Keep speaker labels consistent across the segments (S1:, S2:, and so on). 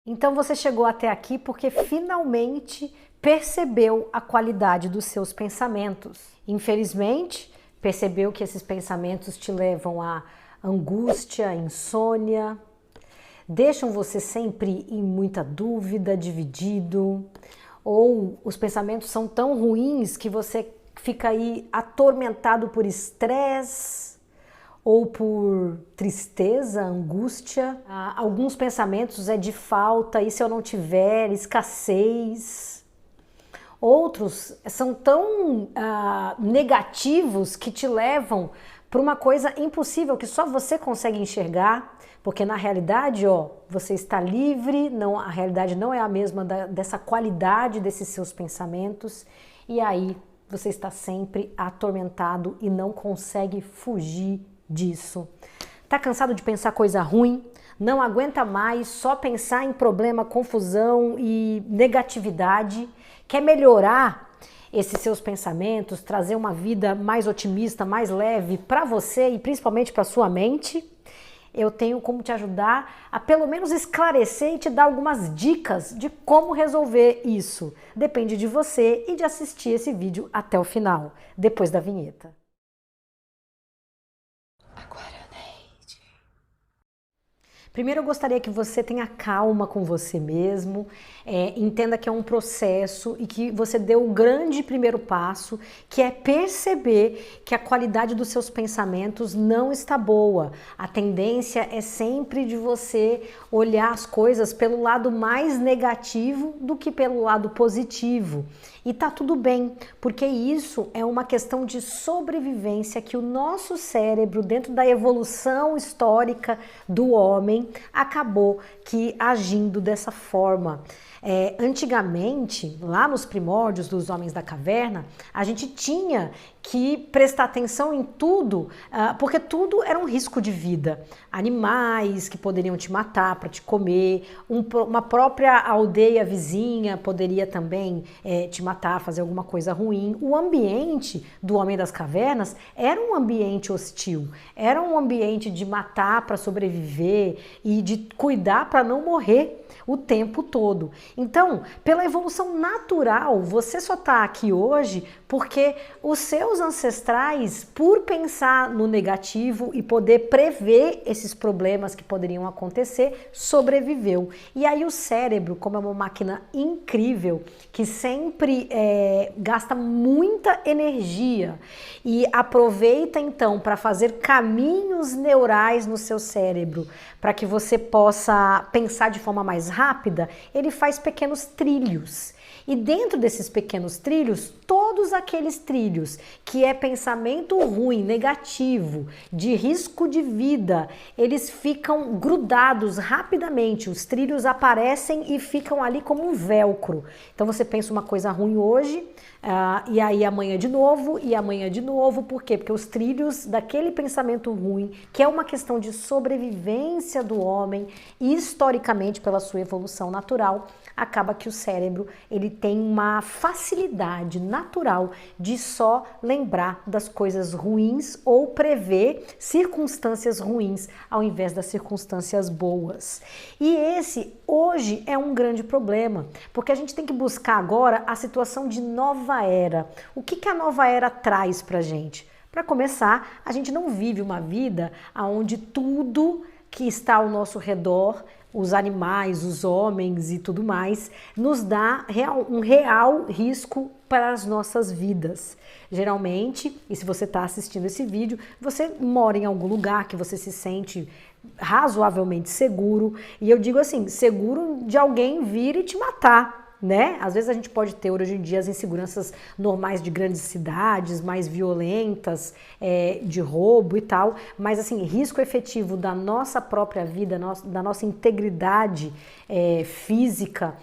S1: Então você chegou até aqui porque finalmente percebeu a qualidade dos seus pensamentos. Infelizmente, percebeu que esses pensamentos te levam a angústia, insônia, deixam você sempre em muita dúvida, dividido, ou os pensamentos são tão ruins que você fica aí atormentado por estresse, ou por tristeza, angústia. Alguns pensamentos é de falta, e se eu não tiver, escassez. Outros são tão negativos que te levam para uma coisa impossível que só você consegue enxergar, porque na realidade, você está livre, não, a realidade não é a mesma dessa qualidade desses seus pensamentos, e aí você está sempre atormentado e não consegue fugir disso. Tá cansado de pensar coisa ruim? Não aguenta mais só pensar em problema, confusão e negatividade? Quer melhorar esses seus pensamentos, trazer uma vida mais otimista, mais leve para você e principalmente para sua mente? Eu tenho como te ajudar a pelo menos esclarecer e te dar algumas dicas de como resolver isso. Depende de você e de assistir esse vídeo até o final, depois da vinheta. Primeiro eu gostaria que você tenha calma com você mesmo, entenda que é um processo e que você deu o grande primeiro passo, que é perceber que a qualidade dos seus pensamentos não está boa. A tendência é sempre de você olhar as coisas pelo lado mais negativo do que pelo lado positivo. E tá tudo bem, porque isso é uma questão de sobrevivência que o nosso cérebro, dentro da evolução histórica do homem, acabou que agindo dessa forma. Antigamente, lá nos primórdios dos homens da caverna, a gente tinha que prestar atenção em tudo, porque tudo era um risco de vida. Animais que poderiam te matar para te comer, uma própria aldeia vizinha poderia também te matar, fazer alguma coisa ruim. O ambiente do homem das cavernas era um ambiente hostil, era um ambiente de matar para sobreviver e de cuidar para não morrer o tempo todo. Então, pela evolução natural, você só está aqui hoje porque os seus ancestrais, por pensar no negativo e poder prever esses problemas que poderiam acontecer, sobreviveu. E aí o cérebro, como é uma máquina incrível, que sempre gasta muita energia e aproveita então para fazer caminhos neurais no seu cérebro, para que você possa pensar de forma mais rápida, ele faz pequenos trilhos. E dentro desses pequenos trilhos, todos aqueles trilhos que é pensamento ruim, negativo, de risco de vida, eles ficam grudados rapidamente. Os trilhos aparecem e ficam ali como um velcro. Então você pensa uma coisa ruim hoje, e aí amanhã de novo, e amanhã de novo. Por quê? Porque os trilhos daquele pensamento ruim, que é uma questão de sobrevivência do homem, historicamente pela sua evolução natural, acaba que o cérebro ele tem uma facilidade natural de só lembrar das coisas ruins ou prever circunstâncias ruins ao invés das circunstâncias boas. E esse hoje é um grande problema, porque a gente tem que buscar agora a situação de nova era. O que a nova era traz pra gente? Para começar, a gente não vive uma vida onde tudo que está ao nosso redor, os animais, os homens e tudo mais, nos dá um real risco para as nossas vidas. Geralmente, e se você está assistindo esse vídeo, você mora em algum lugar que você se sente razoavelmente seguro, e eu digo assim, seguro de alguém vir e te matar, né? Às vezes a gente pode ter hoje em dia as inseguranças normais de grandes cidades, mais violentas, de roubo e tal, mas assim, risco efetivo da nossa própria vida, da nossa integridade física,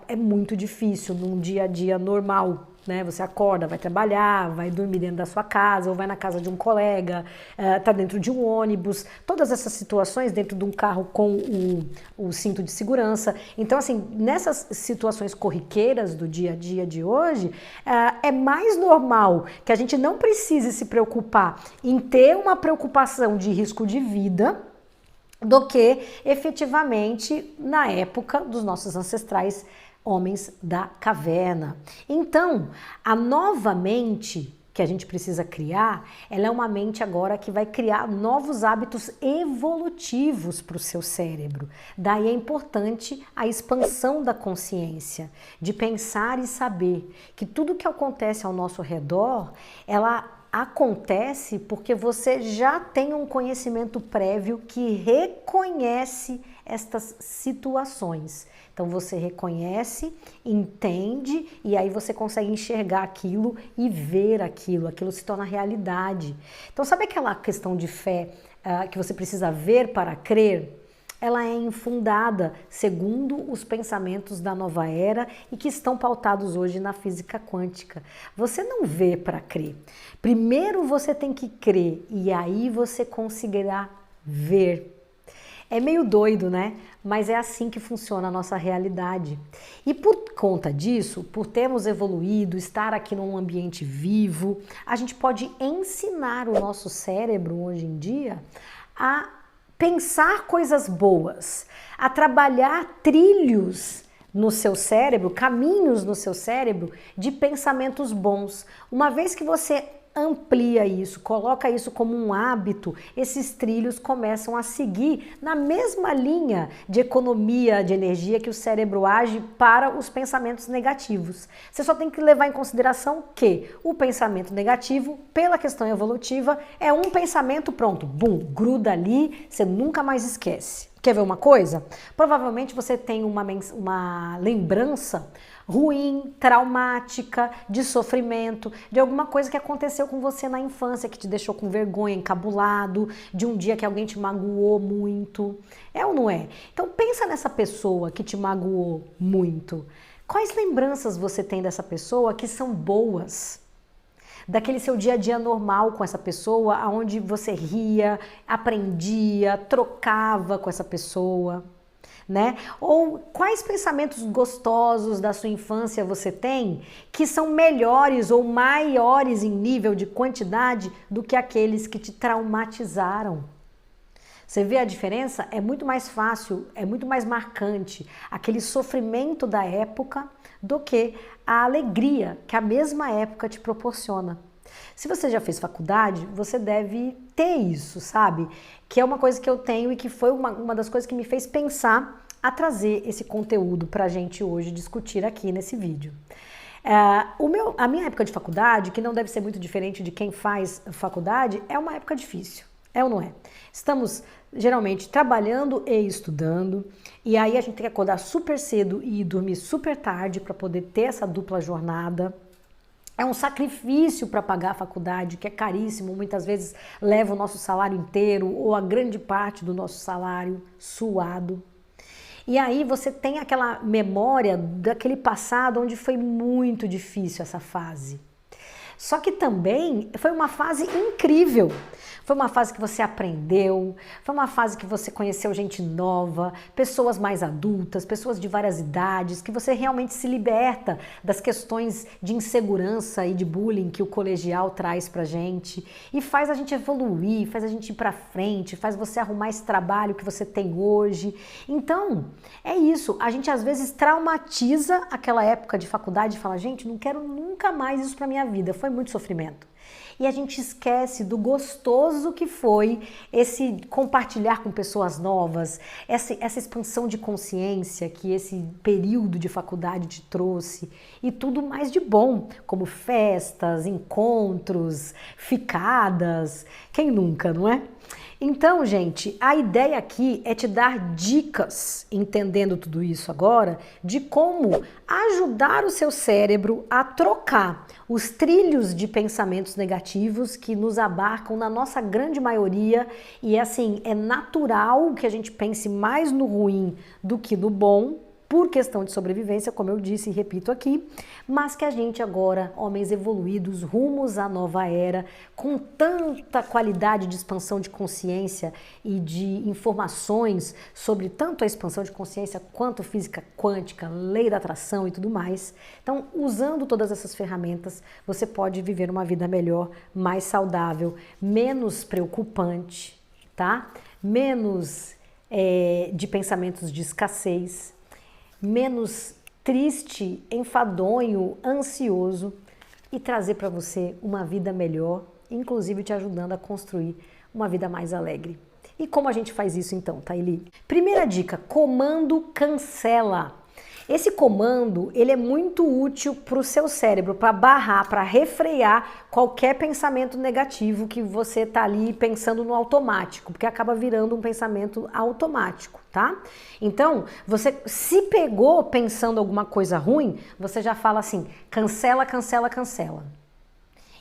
S1: é muito difícil num dia a dia normal, né? Você acorda, vai trabalhar, vai dormir dentro da sua casa, ou vai na casa de um colega, tá dentro de um ônibus, todas essas situações dentro de um carro com o cinto de segurança. Então, assim, nessas situações corriqueiras do dia a dia de hoje, é mais normal que a gente não precise se preocupar em ter uma preocupação de risco de vida, do que efetivamente na época dos nossos ancestrais homens da caverna. Então, a nova mente que a gente precisa criar, ela é uma mente agora que vai criar novos hábitos evolutivos para o seu cérebro. Daí é importante a expansão da consciência, de pensar e saber que tudo que acontece ao nosso redor, ela acontece porque você já tem um conhecimento prévio que reconhece estas situações. Então você reconhece, entende e aí você consegue enxergar aquilo e ver aquilo se torna realidade. Então sabe aquela questão de fé que você precisa ver para crer? Ela é infundada segundo os pensamentos da nova era e que estão pautados hoje na física quântica. Você não vê para crer. Primeiro você tem que crer e aí você conseguirá ver. É meio doido, né? Mas é assim que funciona a nossa realidade. E por conta disso, por termos evoluído, estar aqui num ambiente vivo, a gente pode ensinar o nosso cérebro hoje em dia a pensar coisas boas, a trabalhar trilhos no seu cérebro, caminhos no seu cérebro de pensamentos bons. Uma vez que você amplia isso, coloca isso como um hábito, esses trilhos começam a seguir na mesma linha de economia de energia que o cérebro age para os pensamentos negativos. Você só tem que levar em consideração que o pensamento negativo, pela questão evolutiva, é um pensamento pronto, bum, gruda ali, você nunca mais esquece. Quer ver uma coisa? Provavelmente você tem uma lembrança ruim, traumática, de sofrimento, de alguma coisa que aconteceu com você na infância, que te deixou com vergonha, encabulado, de um dia que alguém te magoou muito. É ou não é? Então pensa nessa pessoa que te magoou muito. Quais lembranças você tem dessa pessoa que são boas? Daquele seu dia a dia normal com essa pessoa, onde você ria, aprendia, trocava com essa pessoa, né? Ou quais pensamentos gostosos da sua infância você tem que são melhores ou maiores em nível de quantidade do que aqueles que te traumatizaram? Você vê a diferença? É muito mais fácil, é muito mais marcante aquele sofrimento da época do que a alegria que a mesma época te proporciona. Se você já fez faculdade, você deve ter isso, sabe? Que é uma coisa que eu tenho e que foi uma das coisas que me fez pensar a trazer esse conteúdo pra gente hoje discutir aqui nesse vídeo. A minha época de faculdade, que não deve ser muito diferente de quem faz faculdade, é uma época difícil. É ou não é? Estamos geralmente trabalhando e estudando, e aí a gente tem que acordar super cedo e dormir super tarde para poder ter essa dupla jornada. É um sacrifício para pagar a faculdade, que é caríssimo, muitas vezes leva o nosso salário inteiro ou a grande parte do nosso salário suado. E aí você tem aquela memória daquele passado onde foi muito difícil essa fase. Só que também foi uma fase incrível. Foi uma fase que você aprendeu, foi uma fase que você conheceu gente nova, pessoas mais adultas, pessoas de várias idades, que você realmente se liberta das questões de insegurança e de bullying que o colegial traz pra gente e faz a gente evoluir, faz a gente ir pra frente, faz você arrumar esse trabalho que você tem hoje. Então, é isso. A gente às vezes traumatiza aquela época de faculdade e fala, gente, não quero nunca mais isso pra minha vida, foi muito sofrimento. E a gente esquece do gostoso que foi esse compartilhar com pessoas novas, essa expansão de consciência que esse período de faculdade te trouxe e tudo mais de bom, como festas, encontros, ficadas, quem nunca, não é? Então, gente, a ideia aqui é te dar dicas, entendendo tudo isso agora, de como ajudar o seu cérebro a trocar os trilhos de pensamentos negativos que nos abarcam na nossa grande maioria e assim, é natural que a gente pense mais no ruim do que no bom, por questão de sobrevivência, como eu disse e repito aqui, mas que a gente agora, homens evoluídos, rumos à nova era, com tanta qualidade de expansão de consciência e de informações sobre tanto a expansão de consciência quanto física quântica, lei da atração e tudo mais. Então, usando todas essas ferramentas, você pode viver uma vida melhor, mais saudável, menos preocupante, tá? Menos de pensamentos de escassez, menos triste, enfadonho, ansioso e trazer para você uma vida melhor, inclusive te ajudando a construir uma vida mais alegre. E como a gente faz isso então, Thaili? Primeira dica, comando cancela. Esse comando, ele é muito útil para o seu cérebro, para barrar, para refrear qualquer pensamento negativo que você está ali pensando no automático, porque acaba virando um pensamento automático, tá? Então, você se pegou pensando alguma coisa ruim, você já fala assim, cancela, cancela, cancela.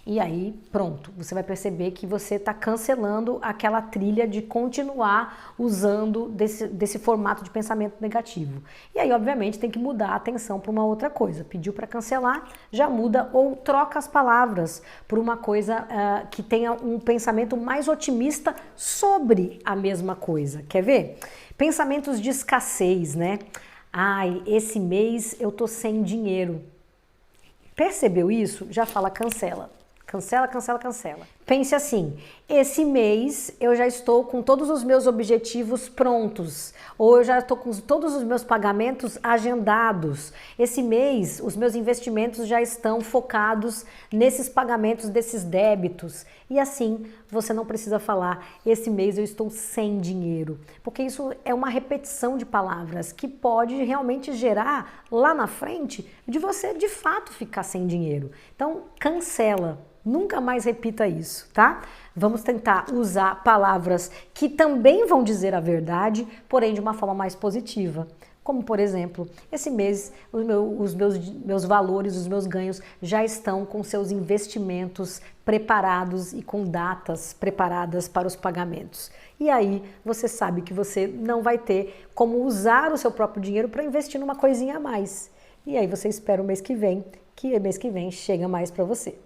S1: E aí, pronto, você vai perceber que você está cancelando aquela trilha de continuar usando desse formato de pensamento negativo. E aí, obviamente, tem que mudar a atenção para uma outra coisa. Pediu para cancelar, já muda ou troca as palavras por uma coisa que tenha um pensamento mais otimista sobre a mesma coisa. Quer ver? Pensamentos de escassez, né? Ai, esse mês eu tô sem dinheiro. Percebeu isso? Já fala cancela. Cancela, cancela, cancela. Pense assim, esse mês eu já estou com todos os meus objetivos prontos, ou eu já estou com todos os meus pagamentos agendados. Esse mês os meus investimentos já estão focados nesses pagamentos desses débitos. E assim você não precisa falar, esse mês eu estou sem dinheiro, porque isso é uma repetição de palavras que pode realmente gerar lá na frente de você de fato ficar sem dinheiro. Então cancela. Nunca mais repita isso, tá? Vamos tentar usar palavras que também vão dizer a verdade, porém de uma forma mais positiva. Como, por exemplo, esse mês os meus valores, os meus ganhos já estão com seus investimentos preparados e com datas preparadas para os pagamentos. E aí você sabe que você não vai ter como usar o seu próprio dinheiro para investir numa coisinha a mais. E aí você espera o mês que vem chega mais para você.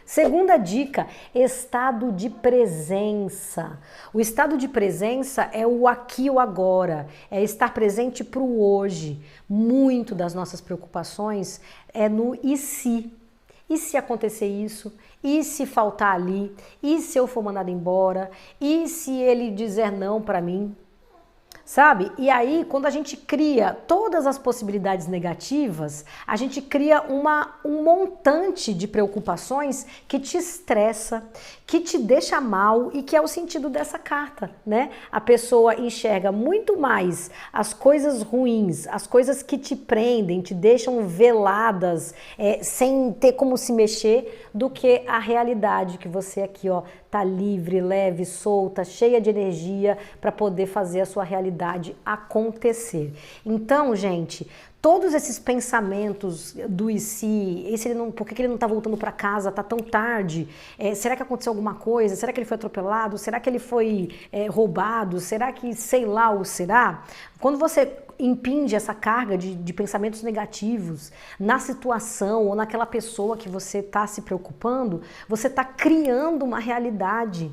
S1: Segunda dica, estado de presença. O estado de presença é o aqui e o agora, é estar presente para o hoje. Muito das nossas preocupações é no e se. E se acontecer isso? E se faltar ali? E se eu for mandado embora? E se ele dizer não para mim? Sabe? E aí, quando a gente cria todas as possibilidades negativas, a gente cria um montante de preocupações que te estressa, que te deixa mal e que é o sentido dessa carta, né? A pessoa enxerga muito mais as coisas ruins, as coisas que te prendem, te deixam veladas, sem ter como se mexer, do que a realidade que você aqui, ó, tá livre, leve, solta, cheia de energia para poder fazer a sua realidade acontecer. Então, gente, todos esses pensamentos do e se, por que ele não tá voltando para casa, tá tão tarde? Será que aconteceu alguma coisa? Será que ele foi atropelado? Será que ele foi roubado? Será que sei lá ou será? Quando você impinge essa carga de pensamentos negativos na situação ou naquela pessoa que você está se preocupando, você está criando uma realidade.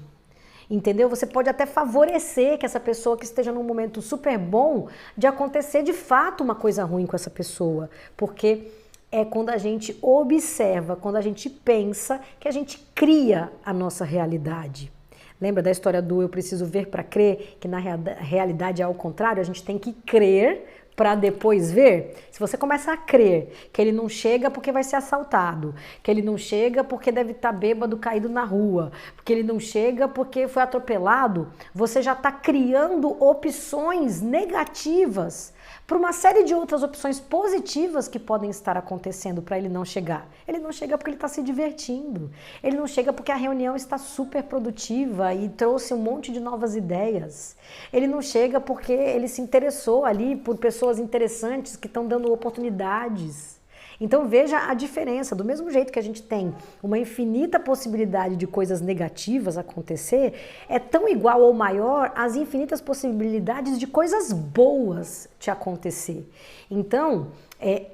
S1: Entendeu? Você pode até favorecer que essa pessoa que esteja num momento super bom de acontecer de fato uma coisa ruim com essa pessoa, porque é quando a gente observa, quando a gente pensa, que a gente cria a nossa realidade. Lembra da história do eu preciso ver para crer, que na realidade é ao contrário, a gente tem que crer para depois ver? Se você começa a crer que ele não chega porque vai ser assaltado, que ele não chega porque deve estar bêbado caído na rua, porque ele não chega porque foi atropelado, você já está criando opções negativas para uma série de outras opções positivas que podem estar acontecendo para ele não chegar. Ele não chega porque ele está se divertindo. Ele não chega porque a reunião está super produtiva e trouxe um monte de novas ideias. Ele não chega porque ele se interessou ali por pessoas interessantes que estão dando oportunidades. Então veja a diferença, do mesmo jeito que a gente tem uma infinita possibilidade de coisas negativas acontecer, é tão igual ou maior as infinitas possibilidades de coisas boas te acontecer. Então,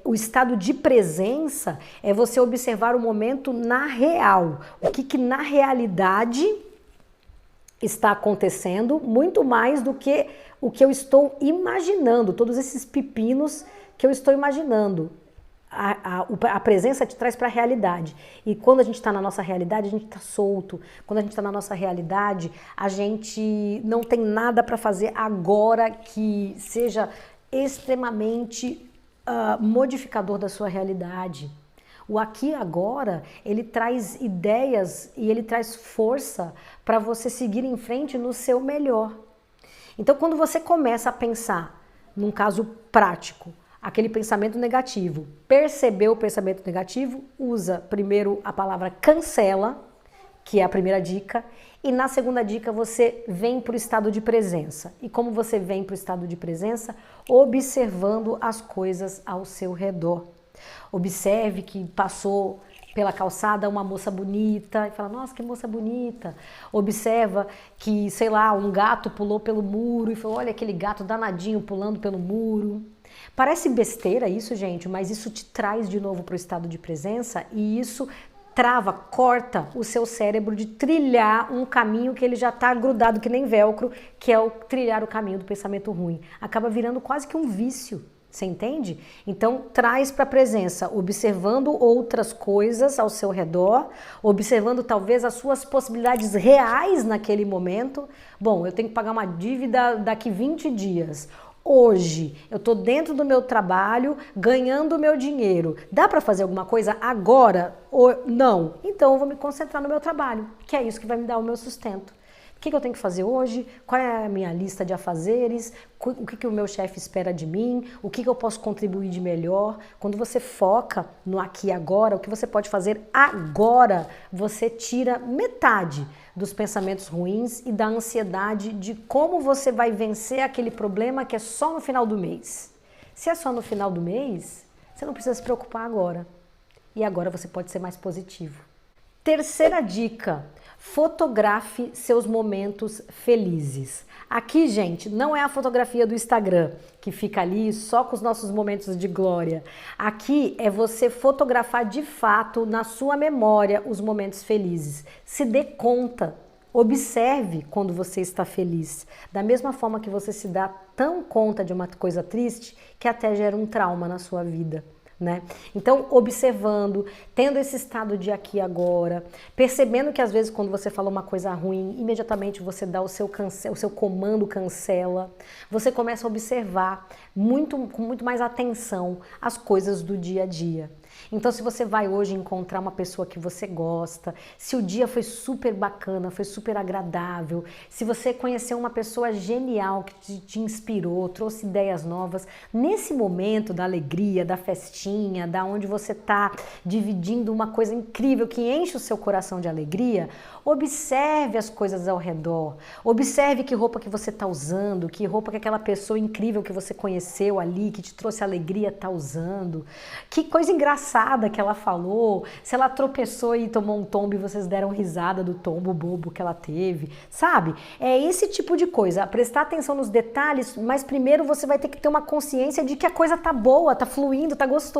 S1: o estado de presença é você observar o momento na real, o que na realidade está acontecendo, muito mais do que o que eu estou imaginando, todos esses pepinos que eu estou imaginando. A presença te traz para a realidade. E quando a gente está na nossa realidade, a gente está solto. Quando a gente está na nossa realidade, a gente não tem nada para fazer agora que seja extremamente modificador da sua realidade. O aqui e agora, ele traz ideias e ele traz força para você seguir em frente no seu melhor. Então, quando você começa a pensar, num caso prático, aquele pensamento negativo, percebeu o pensamento negativo, usa primeiro a palavra cancela, que é a primeira dica, e na segunda dica você vem para o estado de presença. E como você vem para o estado de presença? Observando as coisas ao seu redor. Observe que passou pela calçada uma moça bonita e fala, nossa, que moça bonita. Observa que, sei lá, um gato pulou pelo muro e falou, olha aquele gato danadinho pulando pelo muro. Parece besteira isso, gente, mas isso te traz de novo para o estado de presença e isso trava, corta o seu cérebro de trilhar um caminho que ele já está grudado que nem velcro, que é o trilhar o caminho do pensamento ruim. Acaba virando quase que um vício. Você entende? Então, traz para a presença, observando outras coisas ao seu redor, observando talvez as suas possibilidades reais naquele momento. Bom, eu tenho que pagar uma dívida daqui 20 dias. Hoje, eu estou dentro do meu trabalho, ganhando o meu dinheiro. Dá para fazer alguma coisa agora? Ou não? Então, eu vou me concentrar no meu trabalho, que é isso que vai me dar o meu sustento. O que eu tenho que fazer hoje? Qual é a minha lista de afazeres? O que o meu chefe espera de mim? O que eu posso contribuir de melhor? Quando você foca no aqui e agora, o que você pode fazer agora, você tira metade dos pensamentos ruins e da ansiedade de como você vai vencer aquele problema que é só no final do mês. Se é só no final do mês, você não precisa se preocupar agora. E agora você pode ser mais positivo. Terceira dica. Fotografe seus momentos felizes. Aqui, gente, não é a fotografia do Instagram, que fica ali só com os nossos momentos de glória. Aqui é você fotografar de fato na sua memória os momentos felizes. Se dê conta, observe quando você está feliz. Da mesma forma que você se dá tão conta de uma coisa triste que até gera um trauma na sua vida. Né? Então, observando, tendo esse estado de aqui e agora, percebendo que às vezes quando você fala uma coisa ruim, imediatamente você dá o seu comando cancela, você começa a observar com muito mais atenção as coisas do dia a dia. Então, se você vai hoje encontrar uma pessoa que você gosta, se o dia foi super bacana, foi super agradável, se você conheceu uma pessoa genial que te inspirou, trouxe ideias novas, nesse momento da alegria, da festinha, da onde você está dividindo uma coisa incrível que enche o seu coração de alegria, observe as coisas ao redor, observe que roupa que você está usando, que roupa que aquela pessoa incrível que você conheceu ali, que te trouxe alegria está usando, que coisa engraçada que ela falou, se ela tropeçou e tomou um tombo e vocês deram risada do tombo bobo que ela teve, sabe? É esse tipo de coisa, prestar atenção nos detalhes, mas primeiro você vai ter que ter uma consciência de que a coisa tá boa, tá fluindo, tá gostoso.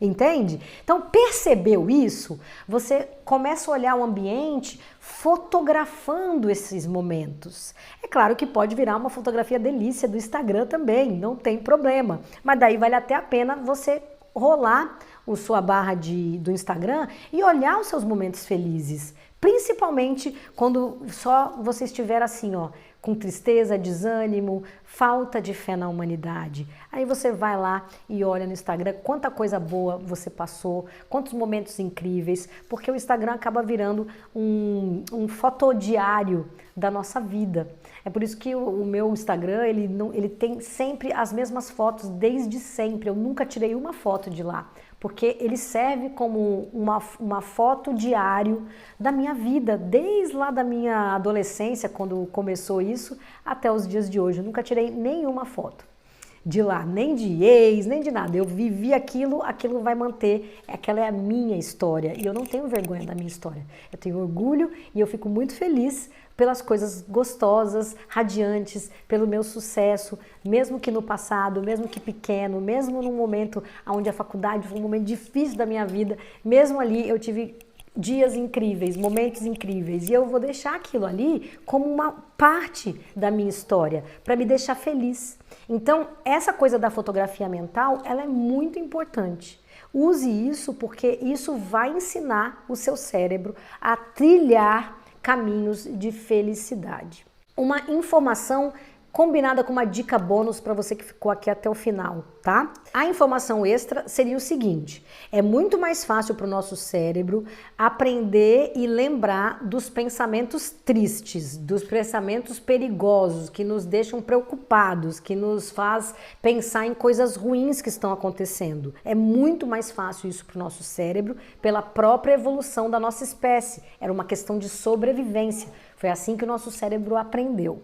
S1: Entende? Então, percebeu isso? Você começa a olhar o ambiente fotografando esses momentos. É claro que pode virar uma fotografia delícia do Instagram também, não tem problema. Mas daí vale até a pena você rolar a sua barra do Instagram e olhar os seus momentos felizes. Principalmente quando só você estiver assim, ó, com tristeza, desânimo, falta de fé na humanidade. Aí você vai lá e olha no Instagram quanta coisa boa você passou, quantos momentos incríveis, porque o Instagram acaba virando um fotodiário da nossa vida. É por isso que o meu Instagram, ele tem sempre as mesmas fotos desde sempre. Eu nunca tirei uma foto de lá, porque ele serve como uma foto diário da minha vida, desde lá da minha adolescência, quando começou isso, até os dias de hoje. Eu nunca tirei nenhuma foto de lá, nem de ex, nem de nada. Eu vivi aquilo vai manter, aquela é a minha história e eu não tenho vergonha da minha história. Eu tenho orgulho e eu fico muito feliz pelas coisas gostosas, radiantes, pelo meu sucesso, mesmo que no passado, mesmo que pequeno, mesmo num momento onde a faculdade foi um momento difícil da minha vida, mesmo ali eu tive dias incríveis, momentos incríveis, e eu vou deixar aquilo ali como uma parte da minha história, para me deixar feliz. Então, essa coisa da fotografia mental, ela é muito importante. Use isso porque isso vai ensinar o seu cérebro a trilhar caminhos de felicidade. Uma informação combinada com uma dica bônus para você que ficou aqui até o final, tá? A informação extra seria o seguinte: é muito mais fácil para o nosso cérebro aprender e lembrar dos pensamentos tristes, dos pensamentos perigosos, que nos deixam preocupados, que nos faz pensar em coisas ruins que estão acontecendo. É muito mais fácil isso para o nosso cérebro pela própria evolução da nossa espécie. Era uma questão de sobrevivência. Foi assim que o nosso cérebro aprendeu.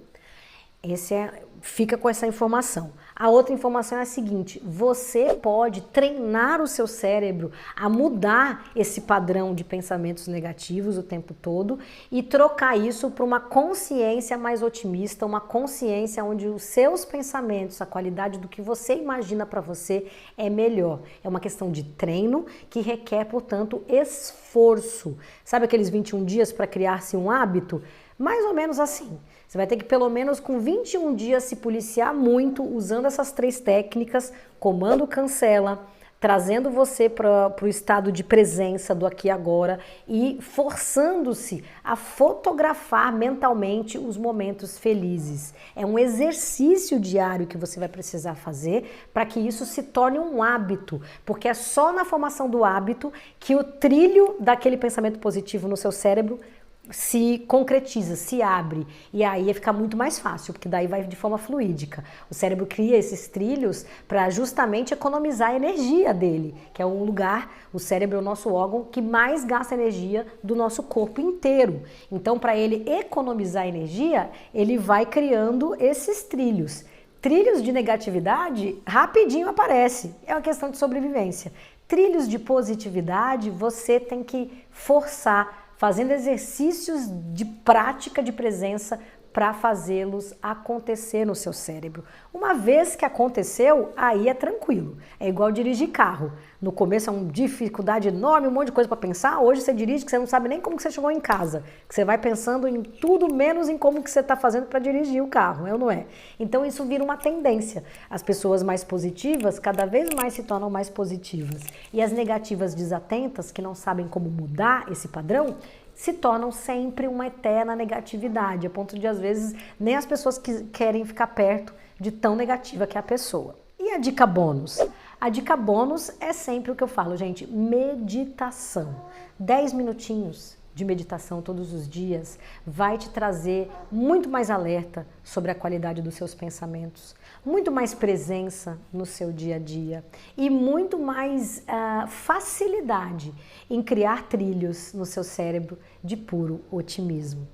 S1: Fica com essa informação. A outra informação é a seguinte: você pode treinar o seu cérebro a mudar esse padrão de pensamentos negativos o tempo todo e trocar isso para uma consciência mais otimista, uma consciência onde os seus pensamentos, a qualidade do que você imagina para você é melhor. É uma questão de treino que requer, portanto, esforço. Sabe aqueles 21 dias para criar-se um hábito? Mais ou menos assim. Você vai ter que pelo menos com 21 dias se policiar muito usando essas 3 técnicas, comando cancela, trazendo você para o estado de presença do aqui e agora e forçando-se a fotografar mentalmente os momentos felizes. É um exercício diário que você vai precisar fazer para que isso se torne um hábito, porque é só na formação do hábito que o trilho daquele pensamento positivo no seu cérebro se concretiza, se abre, e aí fica muito mais fácil, porque daí vai de forma fluídica. O cérebro cria esses trilhos para justamente economizar a energia dele, que é um lugar, o cérebro é o nosso órgão que mais gasta energia do nosso corpo inteiro. Então, para ele economizar energia, ele vai criando esses trilhos. Trilhos de negatividade rapidinho aparece, é uma questão de sobrevivência. Trilhos de positividade você tem que forçar, fazendo exercícios de prática de presença para fazê-los acontecer no seu cérebro. Uma vez que aconteceu, aí é tranquilo. É igual dirigir carro. No começo é uma dificuldade enorme, um monte de coisa para pensar. Hoje você dirige que você não sabe nem como que você chegou em casa. Que você vai pensando em tudo menos em como que você está fazendo para dirigir o carro, é ou não é? Então isso vira uma tendência. As pessoas mais positivas cada vez mais se tornam mais positivas. E as negativas desatentas, que não sabem como mudar esse padrão, se tornam sempre uma eterna negatividade, a ponto de, às vezes, nem as pessoas que querem ficar perto de tão negativa que é a pessoa. E a dica bônus? A dica bônus é sempre o que eu falo, gente, meditação. 10 minutinhos de meditação todos os dias vai te trazer muito mais alerta sobre a qualidade dos seus pensamentos, muito mais presença no seu dia a dia e muito mais facilidade em criar trilhos no seu cérebro de puro otimismo.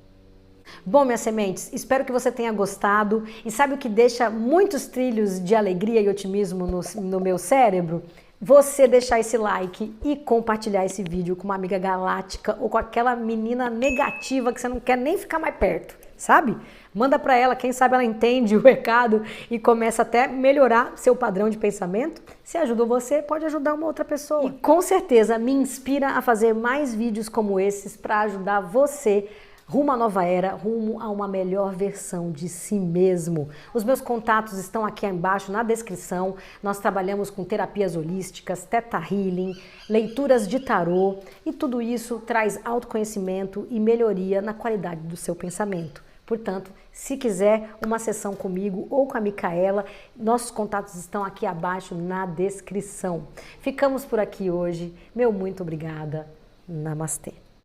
S1: Bom, minhas sementes, espero que você tenha gostado. E sabe o que deixa muitos trilhos de alegria e otimismo no meu cérebro? Você deixar esse like e compartilhar esse vídeo com uma amiga galáctica ou com aquela menina negativa que você não quer nem ficar mais perto, sabe? Manda para ela, quem sabe ela entende o recado e começa até a melhorar seu padrão de pensamento. Se ajudou você, pode ajudar uma outra pessoa. E com certeza me inspira a fazer mais vídeos como esses para ajudar você rumo à nova era, rumo a uma melhor versão de si mesmo. Os meus contatos estão aqui embaixo na descrição. Nós trabalhamos com terapias holísticas, Theta Healing, leituras de tarô e tudo isso traz autoconhecimento e melhoria na qualidade do seu pensamento. Portanto, se quiser uma sessão comigo ou com a Micaela, nossos contatos estão aqui abaixo na descrição. Ficamos por aqui hoje. Meu muito obrigada. Namastê.